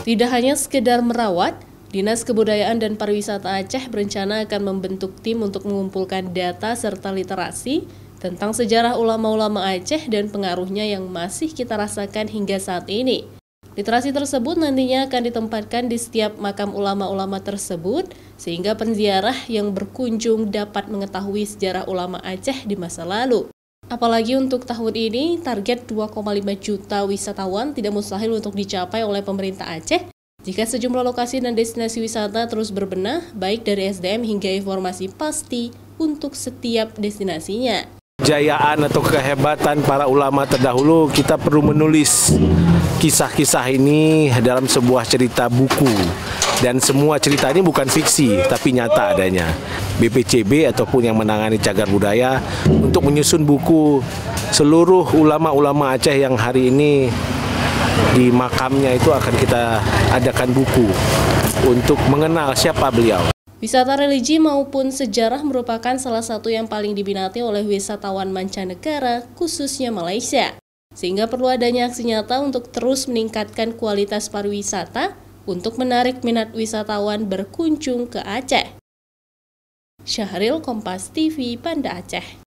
Tidak hanya sekedar merawat, Dinas Kebudayaan dan Pariwisata Aceh berencana akan membentuk tim untuk mengumpulkan data serta literasi tentang sejarah ulama-ulama Aceh dan pengaruhnya yang masih kita rasakan hingga saat ini. Literasi tersebut nantinya akan ditempatkan di setiap makam ulama-ulama tersebut, sehingga penziarah yang berkunjung dapat mengetahui sejarah ulama Aceh di masa lalu. Apalagi untuk tahun ini, target 2,5 juta wisatawan tidak mustahil untuk dicapai oleh pemerintah Aceh jika sejumlah lokasi dan destinasi wisata terus berbenah, baik dari SDM hingga informasi pasti untuk setiap destinasinya. Kejayaan atau kehebatan para ulama terdahulu, kita perlu menulis kisah-kisah ini dalam sebuah cerita buku. Dan semua cerita ini bukan fiksi, tapi nyata adanya. BPCB ataupun yang menangani cagar budaya untuk menyusun buku seluruh ulama-ulama Aceh yang hari ini di makamnya itu akan kita adakan buku untuk mengenal siapa beliau. Wisata religi maupun sejarah merupakan salah satu yang paling diminati oleh wisatawan mancanegara, khususnya Malaysia. Sehingga perlu adanya aksi nyata untuk terus meningkatkan kualitas pariwisata untuk menarik minat wisatawan berkunjung ke Aceh. Syahril, Kompas TV, Banda Aceh.